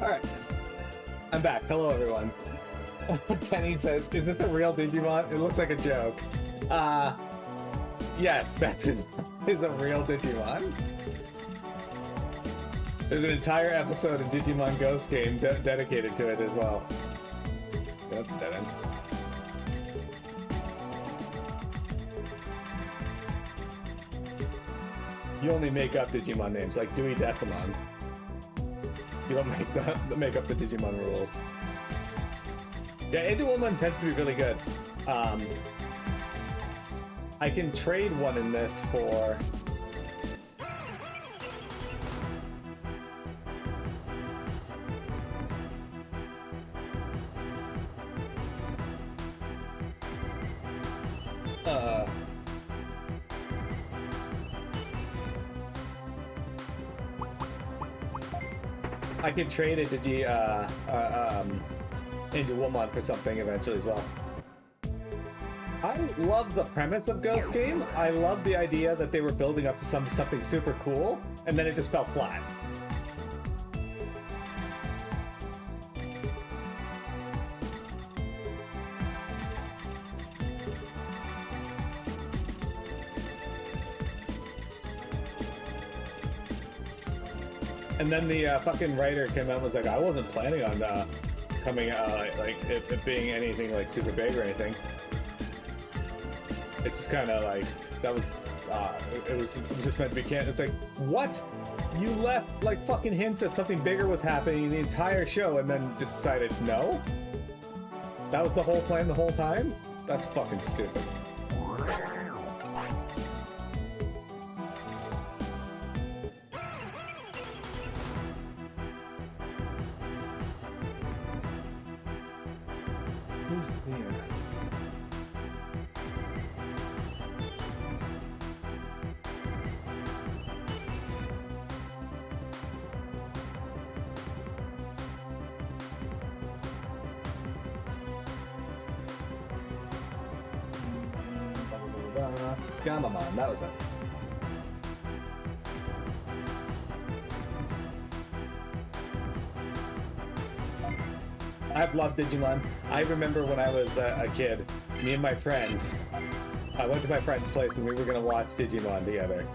Alright. I'm back. Hello, everyone. Penny says, is this a real Digimon? It looks like a joke. Yes, Benson is a real Digimon. There's an entire episode of Digimon Ghost Game dedicated to it as well. That's dead end. You only make up Digimon names, like Dewey Decimon. You don't make up the Digimon rules. Yeah, Angel Woman tends to be really good. I can trade one in this for... I could trade it to Angel Woman for something eventually as well. I love the premise of Ghost Game. I love the idea that they were building up to something super cool, and then it just fell flat. And then the fucking writer came out and was like, I wasn't planning on coming like it being anything like super big or anything. It's just kind of like that was it was just meant to be canon. It's like, what? You left like fucking hints that something bigger was happening the entire show and then just decided no? That was the whole plan the whole time? That's fucking stupid. Gamamon, that was it. I've loved Digimon. I remember when I was a kid, me and my friend, I went to my friend's place and we were going to watch Digimon together.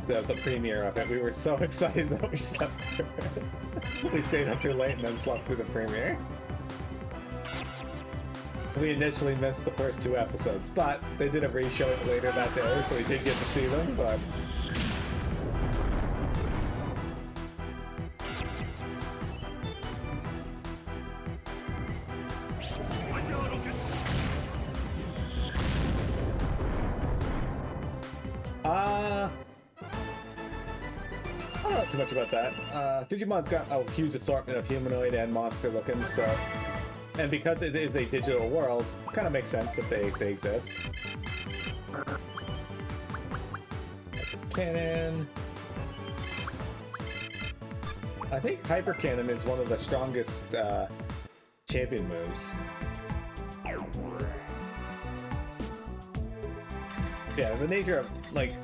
The premiere of it. We were so excited that we slept through it. We stayed up too late and then slept through the premiere. We initially missed the first 2 episodes, but they did a re-showing later that day, so we did get to see them, but... I don't know too much about that. Digimon's got a huge assortment of humanoid and monster looking, so... And because it is a digital world, it kind of makes sense that they exist. Cannon. I think Hyper Cannon is one of the strongest champion moves. Yeah, the nature of, like...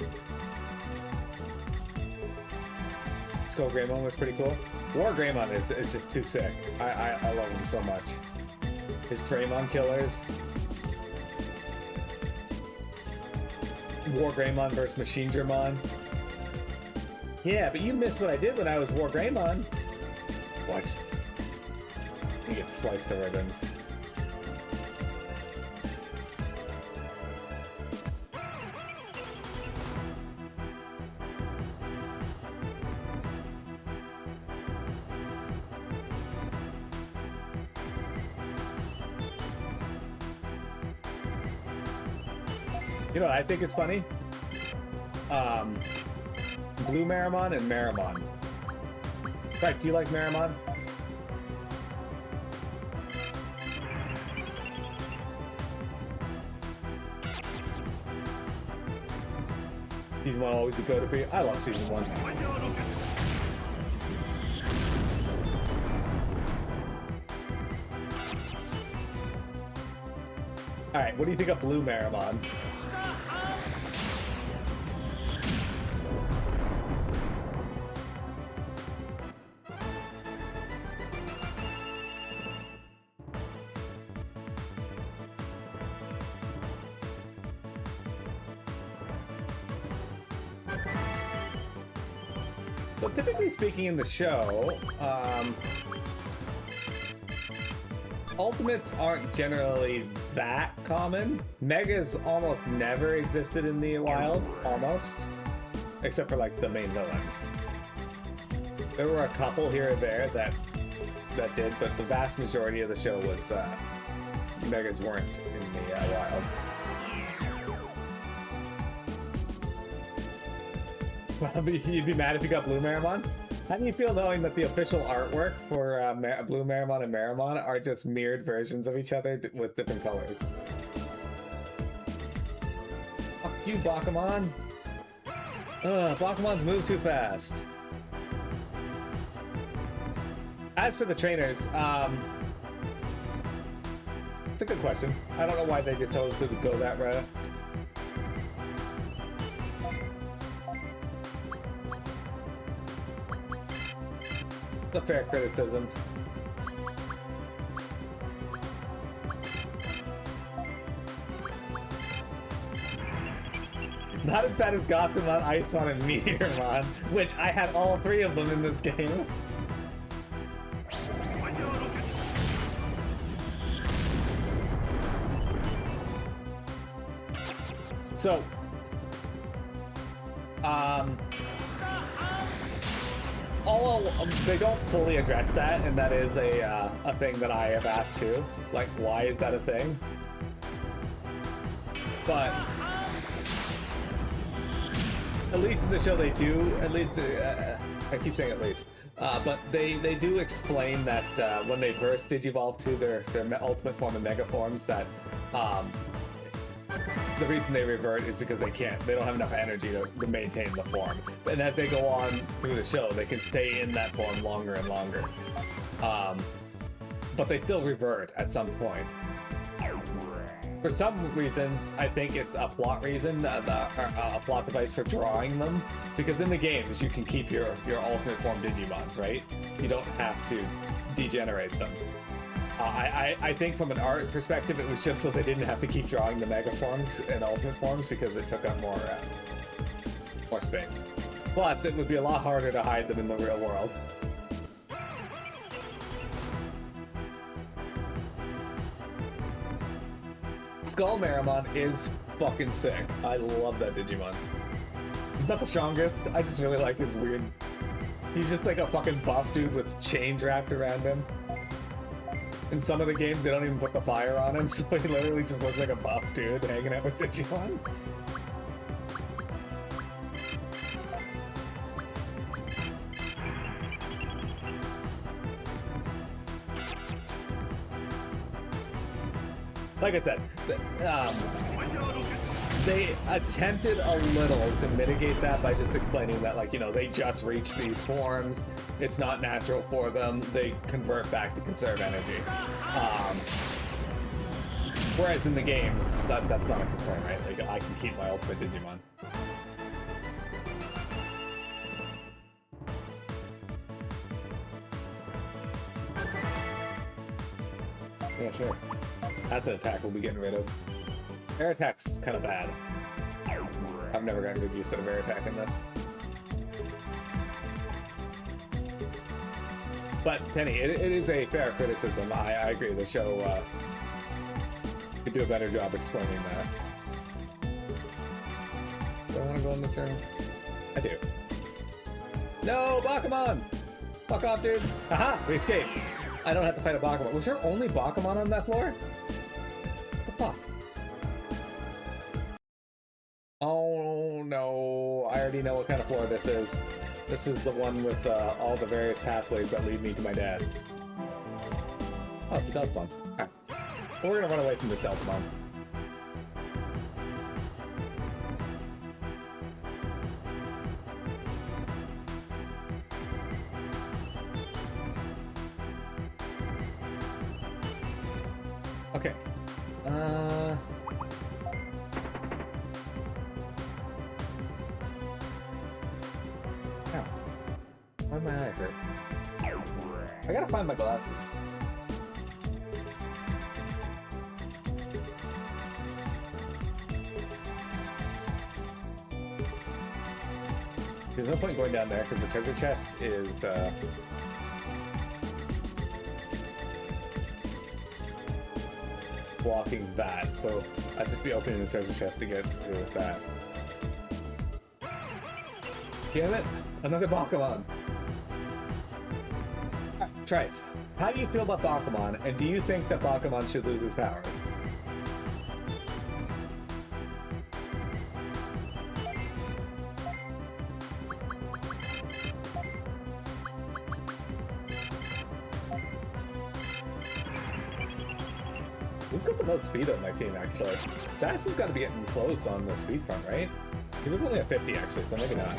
Skull Greymon was pretty cool. War Greymon, it's just too sick. I love him so much. His Greymon killers. War Greymon versus Machine Dramon. Yeah, but you missed what I did when I was War Greymon. What? He gets sliced to ribbons. You know, I think it's funny. Blue Marimon and Marimon. Right, do you like Marimon? Season 1 always be go to be. I love Season 1. Alright, what do you think of Blue Marimon? So typically speaking in the show, Ultimates aren't generally that common. Megas almost never existed in the wild, almost. Except for like the main villains. There were a couple here and there that did, but the vast majority of the show was Megas weren't in the wild. You'd be mad if you got Blue Marimon? How do you feel knowing that the official artwork for Blue Marimon and Marimon are just mirrored versions of each other with different colors? Fuck you, Bakuman! Bakuman's move too fast. As for the trainers, it's a good question. I don't know why they just chose to go that route. It's a fair criticism. Not as bad as Gotham, Ice on, and Meteormon, which I had all three of them in this game. So, they don't fully address that, and that is a thing that I have asked too. Like, why is that a thing? But at least in the show they do, at least, I keep saying at least, but they do explain that when they first digivolve to their ultimate form and mega forms, that the reason they revert is because they don't have enough energy to maintain the form. And as they go on through the show, they can stay in that form longer and longer. But they still revert at some point. For some reasons, I think it's a plot reason, a plot device for drawing them. Because in the games, you can keep your ultimate form Digimons, right? You don't have to degenerate them. I think from an art perspective, it was just so they didn't have to keep drawing the mega forms and ultimate forms because it took up more space. Plus, it would be a lot harder to hide them in the real world. Skull Marimon is fucking sick. I love that Digimon. He's not the strongest. I just really like his weird... He's just like a fucking buff dude with chains wrapped around him. In some of the games, they don't even put the fire on him, so he literally just looks like a buff dude hanging out with Digimon. Like I said, they attempted a little to mitigate that by just explaining that, like, you know, they just reach these forms. It's not natural for them. They convert back to conserve energy. Whereas in the games, that's not a concern, right? Like, I can keep my ultimate Digimon. Yeah, sure. That's an attack we'll be getting rid of. Air attack's kind of bad. I've never gotten good use out of air attack in this. But, Tenny, it is a fair criticism. I agree. The show could do a better job explaining that. Do I want to go in this room? I do. No, Bakuman! Fuck off, dude. Aha! We escaped. I don't have to fight a Bakuman. Was there only Bakuman on that floor? What the fuck? Oh no, I already know what kind of floor this is. This is the one with all the various pathways that lead me to my dad. Oh, it's a Delta Bomb. Alright. Well, we're gonna run away from this Delta Bomb. Okay. Ow. Why my eye hurt? I gotta find my glasses. Because no point going down there because the treasure chest is blocking that, so I'd just be opening the treasure chest to get to that. Damn it! Another Bakuman! Try it. How do you feel about Bakuman, and do you think that Bakuman should lose his powers? Who's got the most speed on my team, actually? Stats has got to be getting close on the speed front, right? He was only at 50, actually, so maybe not.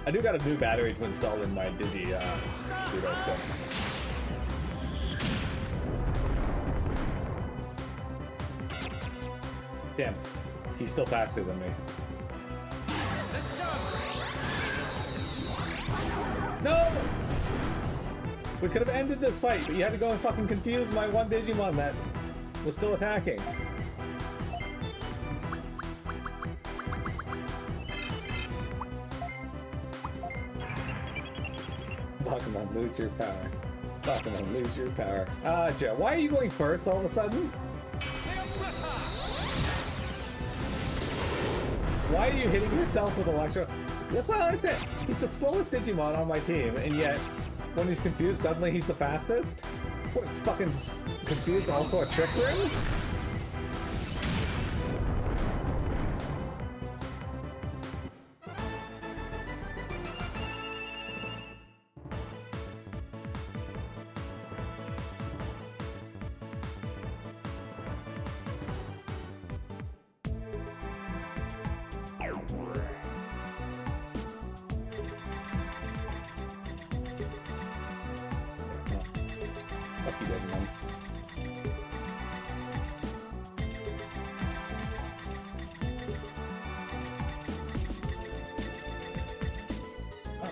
I do got a new battery to install in my Digi, so. Damn, he's still faster than me. No! We could have ended this fight, but you had to go and fucking confuse my one Digimon that was still attacking. Pokemon, lose your power. Pokemon, lose your power. Joe, why are you going first all of a sudden? Why are you hitting yourself with Electro? That's what I understand. He's the slowest Digimon on my team, and yet, when he's confused, suddenly he's the fastest? What, it's fucking confused also a trick room?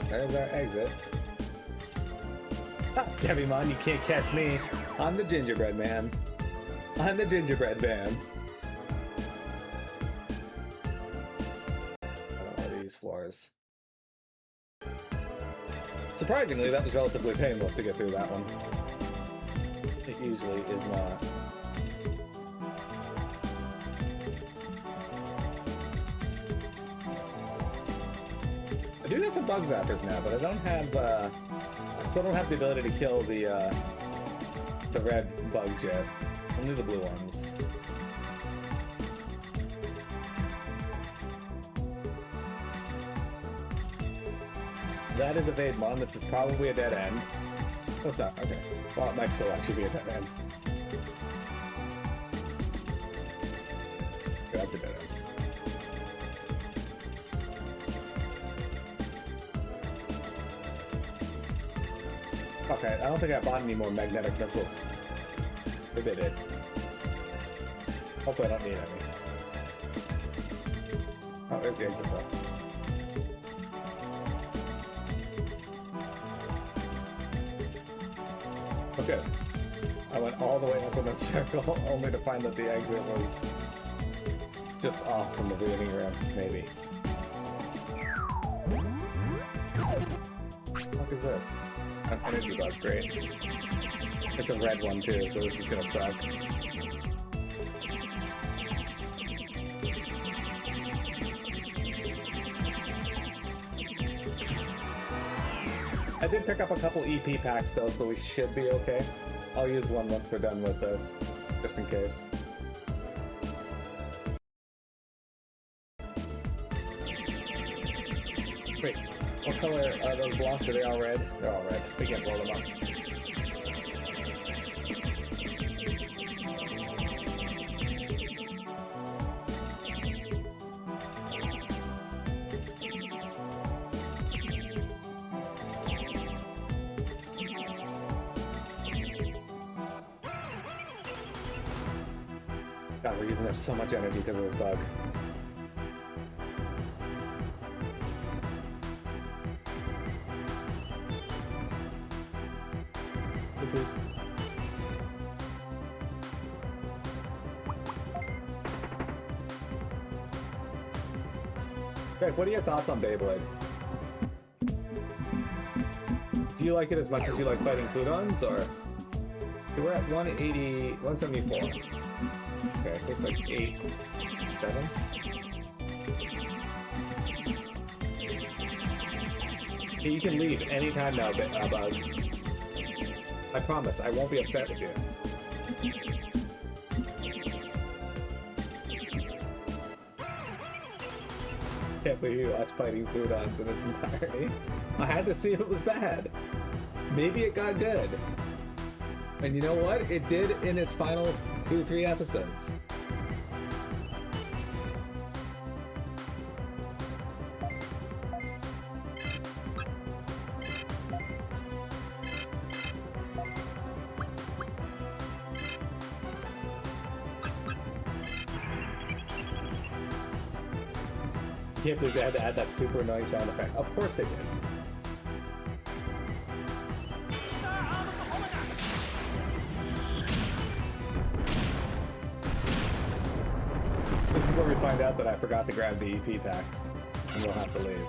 There's our exit. Ah, Digimon, you can't catch me. I'm the gingerbread man. I'm the gingerbread man. What are these floors? Surprisingly, that was relatively painless to get through that one. It usually is not. I do have some bug zappers now, but I don't have, I still don't have the ability to kill the red bugs yet. Only the blue ones. That is a Vaidmon. This is probably a dead end. Oh, it's not. Okay. Well, it might still actually be a dead end. That's a dead end. Okay, I don't think I bought any more magnetic missiles. Maybe I did. Hopefully I don't need any. Oh, there's the exit though. Okay. I went all the way up in that circle, only to find that the exit was just off from the beginning room, maybe. What the fuck is this? An energy bug, great. It's a red one too, so this is gonna suck. I did pick up a couple EP packs though, so we should be okay. I'll use one once we're done with this, just in case. Wait, what color are those blocks? Are they all red? They're all red. We can't blow them up. God, we're using up so much energy because of this bug. Please. Greg, what are your thoughts on Beyblade? Do you like it as much as you like fighting Plutons, or? So we're at 180, 174. Okay, it takes like 8, 7. Okay, you can leave anytime now, Buzz. I promise, I won't be upset with you. Can't believe you watched Fighting Plutons in its entirety. I had to see if it was bad. Maybe it got good. And you know what? It did in its final 2-3 episodes. I can't believe they had to add that super annoying sound effect. Of course they did. This is where we find out that I forgot to grab the EP packs, and we'll have to leave.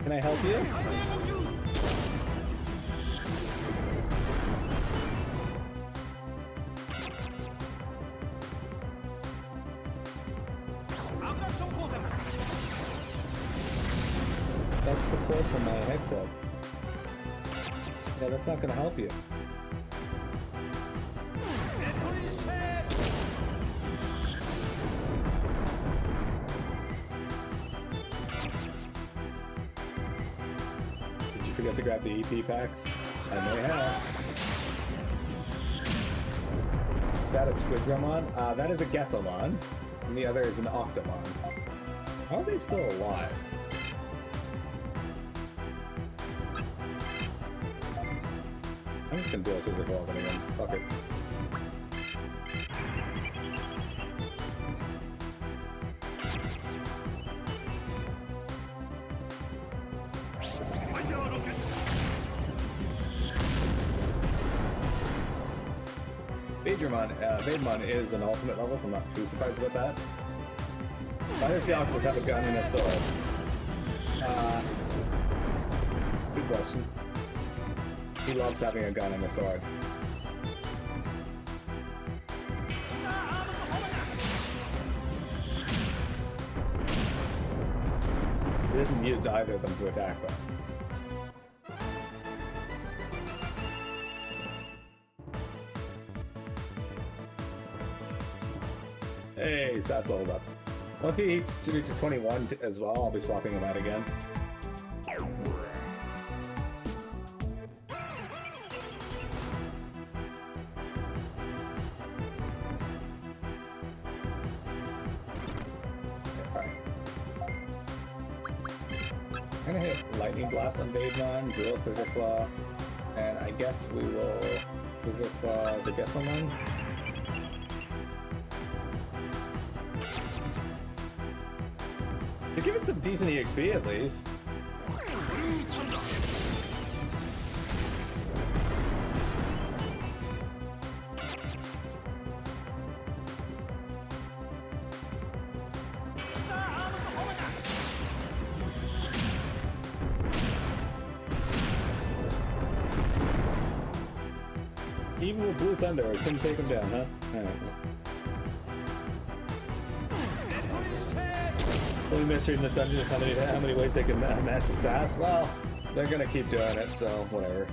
Can I help you? That's the cord from my headset. Yeah, that's not gonna help you. Did you forget to grab the EP packs? I may have. Is that a Squidramon? That is a Gethomon, and the other is an Octomon. How are they still alive? I'm just gonna do a scissor ball again. Fuck it. Digimon is an ultimate level, so I'm not too surprised about that. Why does the octopus have a gun and a sword? Good question. He loves having a gun and a sword. He doesn't use either of them to attack though. Hey, Seth leveled up. Once he reaches 21 as well, I'll be swapping him out again. I'm gonna hit Lightning Blast on Digimon, Dual Scissor Claw, and I guess we will Scissor Claw the Gesselman. You're giving some decent EXP at least. Even with Blue Thunder, I couldn't take him down, huh? Alright. Only mystery in the dungeon is how many ways they can match the stats. Well, they're gonna keep doing it, so whatever.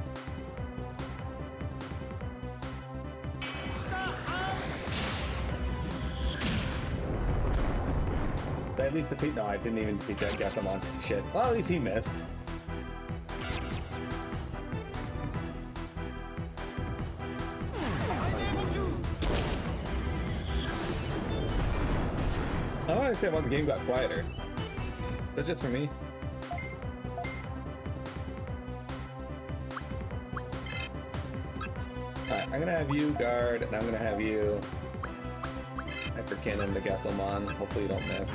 Did I at least defeat? No, I didn't even defeat that Gethomon. Shit. Well, at least he missed. I don't understand why the game got quieter. That's just for me. Alright, I'm gonna have you guard, and I'm gonna have you Hyper Cannon the Gethomon. Hopefully you don't miss.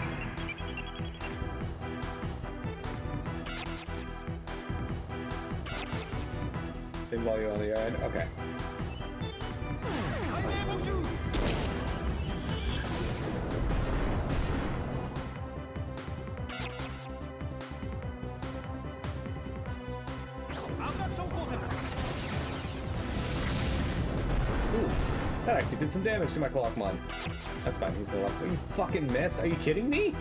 Same while you're on the yard. Okay. Ooh, that actually did some damage to my Clockmon. That's fine, he's gonna walk. You fucking missed? Are you kidding me?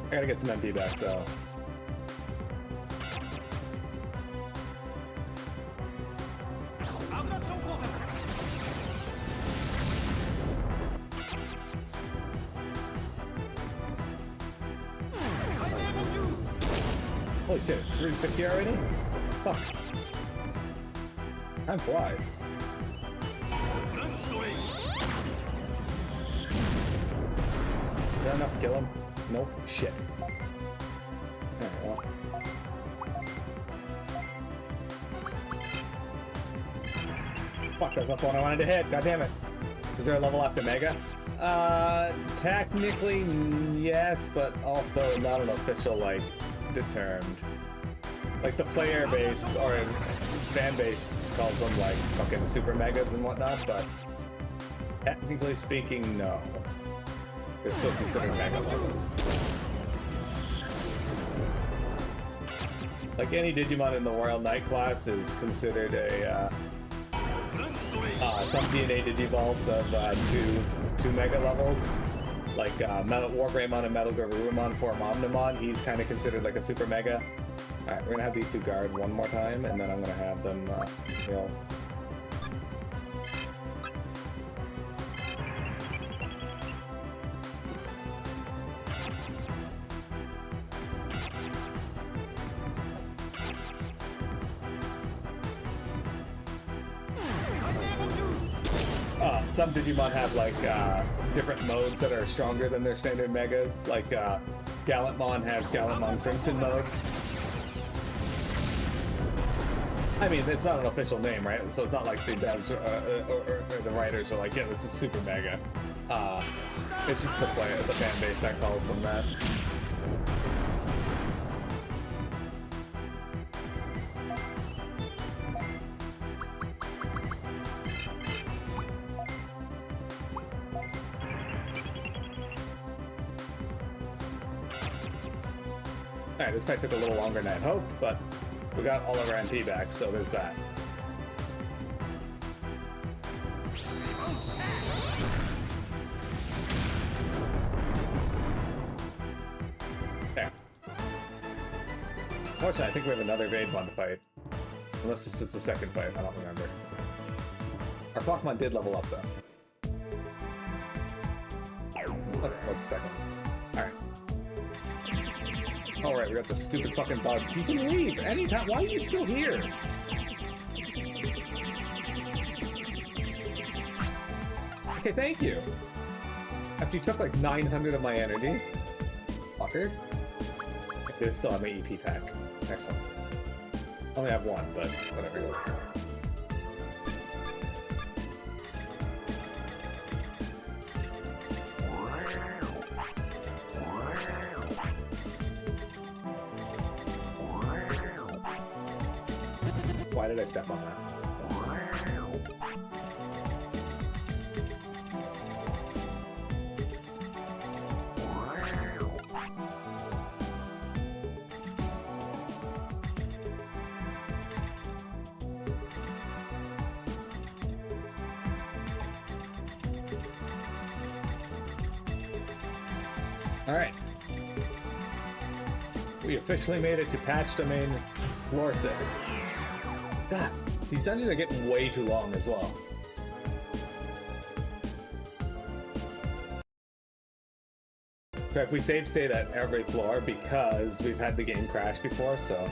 I gotta get some MP back, so. Holy shit, it's 350 already? Fuck. Time flies. Is that enough to kill him? Nope. Shit. Alright, well. Fuck, that's not the one I wanted to hit. God damn it. Is there a level after Mega? Technically, yes, but also not an official, like, determined. Like, the player base, or fan base, calls them, like, fucking Super Megas and whatnot, but technically speaking, no. They're still considered Mega levels. Like, any Digimon in the Royal Knight class is considered a, some DNA Digivolves of two Mega levels. Like, Metal Wargreymon and Metal Garurumon form Omnimon, he's kind of considered like a Super Mega. Alright, we're gonna have these two guards one more time, and then I'm gonna have them, you know. Some Digimon have like different modes that are stronger than their standard Megas. Like Gallantmon has Gallantmon Crimson mode. I mean, it's not an official name, right? So it's not like the devs or the writers are like, yeah, this is Super Mega. It's just the fan base that calls them that. Alright, this might take a little longer than I hoped, but we got all of our MP back, so there's that. There. Unfortunately, I think we have another Vaidmon to fight. Unless this is the second fight, I don't remember. Our Clockmon did level up, though. Okay, that was the second. Alright. Alright, we got the stupid fucking bug. You can leave anytime. Why are you still here? Okay, thank you. After you took like 900 of my energy. Fucker. Okay, I still have my EP pack. Excellent. I only have one, but whatever. Why did I step on that? Alright. We officially made it to patch domain floor 6. God, these dungeons are getting way too long as well. Correct, we save state at every floor because we've had the game crash before, so...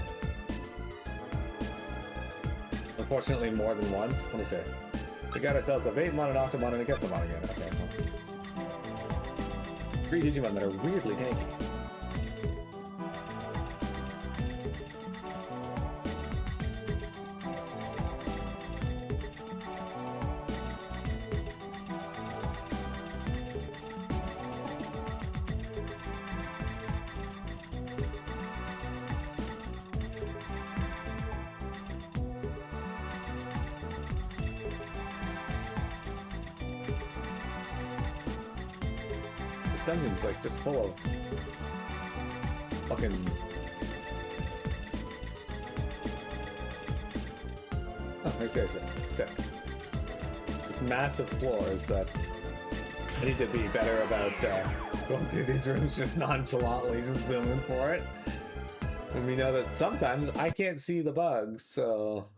Unfortunately, more than once. What is it? We got ourselves a Vatemon, an Octomon, and a Getsomon again. Okay, cool. 3 Digimon that are weirdly tanky. Dungeon's like just full of fucking seriously sick. There's massive floors that I need to be better about going through these rooms just nonchalantly and zooming for it. And we know that sometimes I can't see the bugs, so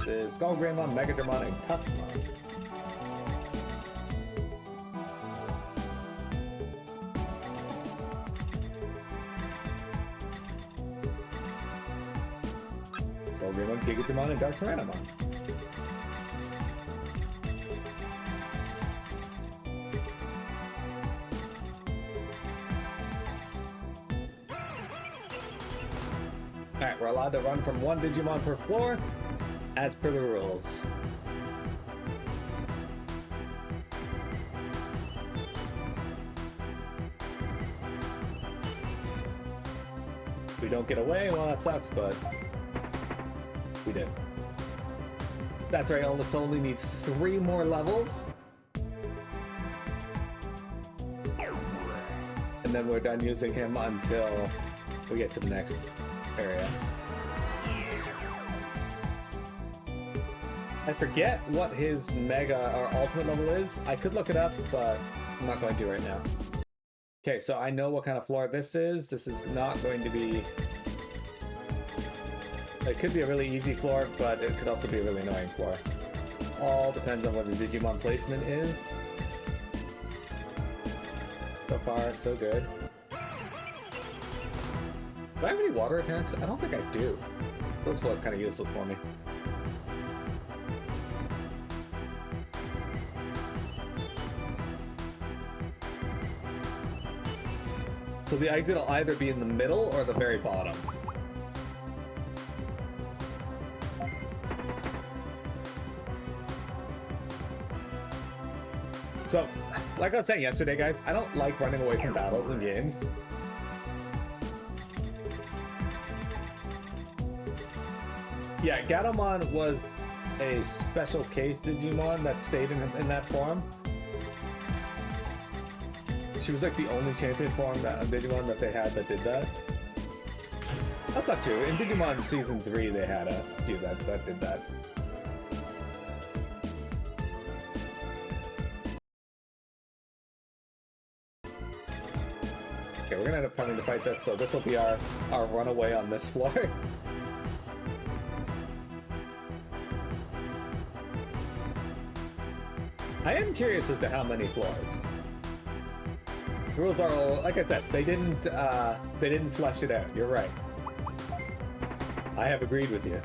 is Skull Greymon, Megadramon, and Tuskmon. Skull Greymon, Gigadramon, and Dark Tyrannomon. Alright, we're allowed to run from 1 Digimon per floor, as per the rules. If we don't get away, well, that sucks, but we did. That's right, Aldous only needs 3 more levels. And then we're done using him until we get to the next area. I forget what his mega or ultimate level is. I could look it up, but I'm not going to right now. Okay, so I know what kind of floor this is. This is not going to be... It could be a really easy floor, but it could also be a really annoying floor. All depends on what the Digimon placement is. So far, so good. Do I have any water attacks? I don't think I do. This floor is kind of useless for me. So the exit will either be in the middle or the very bottom. So, like I was saying yesterday, guys, I don't like running away from battles in games. Yeah, Gatomon was a special case Digimon that stayed in that form. She was like the only champion form that Digimon that they had that did that. That's not true. In Digimon Season 3, they had a few that did that. Okay, we're gonna end up coming to fight this, so this will be our runaway on this floor. I am curious as to how many floors. The rules are all, like I said, they didn't flesh it out. You're right. I have agreed with you.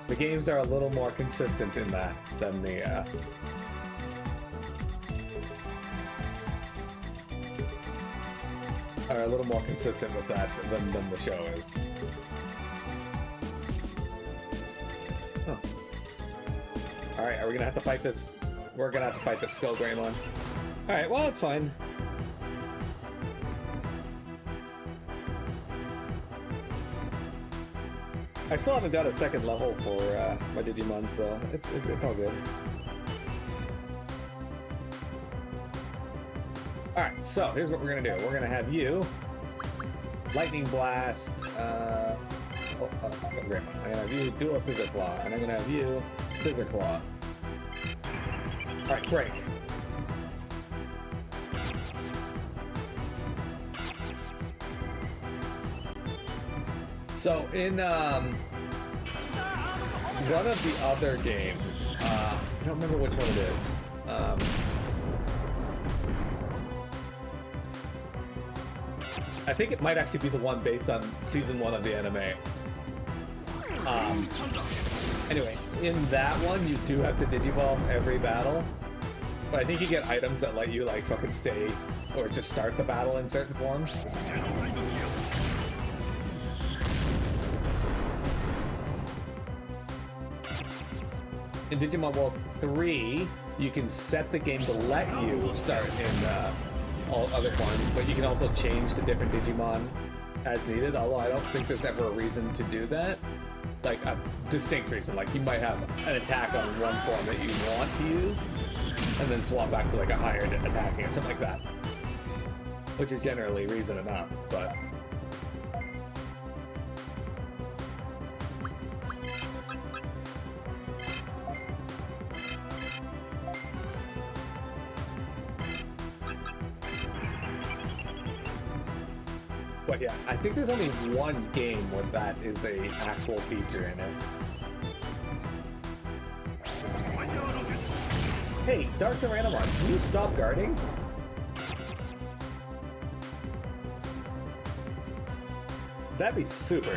The games are a little more consistent in that than the are a little more consistent with that than the show is. Huh. Alright, are we gonna have to fight this? We're gonna have to fight this Skull Greymon. Alright, well, it's fine. I still haven't got a second level for my Digimon, so it's all good. Alright, so here's what we're gonna do. We're gonna have you Lightning Blast, I'm gonna have you Dual Scissor Claw, and I'm gonna have you Scissor Claw. Alright, break. So in one of the other games, I don't remember which one it is. I think it might actually be the one based on season 1 of the anime. Anyway, in that one, you do have to Digivolve every battle. But I think you get items that let you, like, fucking stay or just start the battle in certain forms. In Digimon World 3, you can set the game to let you start in all other forms, but you can also change to different Digimon as needed, although I don't think there's ever a reason to do that. Like, a distinct reason. Like, you might have an attack on one form that you want to use, and then swap back to, like, a higher attacking or something like that. Which is generally reason enough, but... But yeah, I think there's only one game where that is a actual feature in it. Hey, Dark Tyrannomon, can you stop guarding? That'd be super.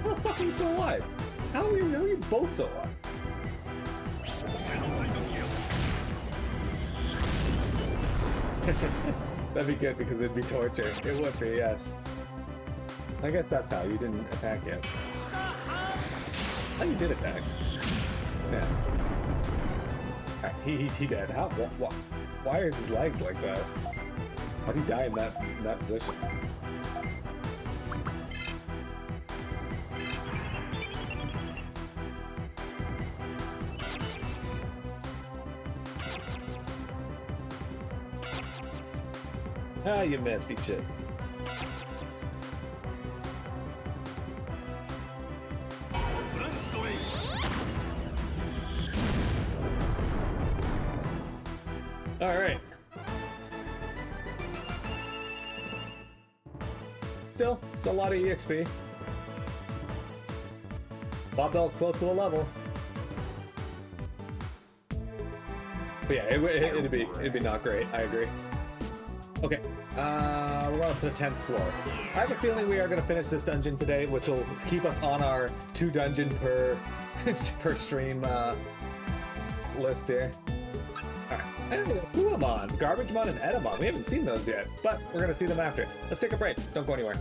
How the fuck are you still alive? How are you both still alive? That'd be good because it'd be torture. It would be, yes. I guess that's how you didn't attack yet. Oh, you did attack. Yeah. Right, he dead. How? Why are his legs like that? How'd he die in that position? Ah, you missed, eat shit. Alright. Still, it's a lot of EXP. Bob Bell's close to a level. But yeah, it'd be not great, I agree. Okay, we're up to the 10th floor. I have a feeling we are going to finish this dungeon today, which will keep us on our 2 dungeon per stream list here. Alright, hey, Puamon, Garbagemon, and Edamon. We haven't seen those yet, but we're going to see them after. Let's take a break. Don't go anywhere.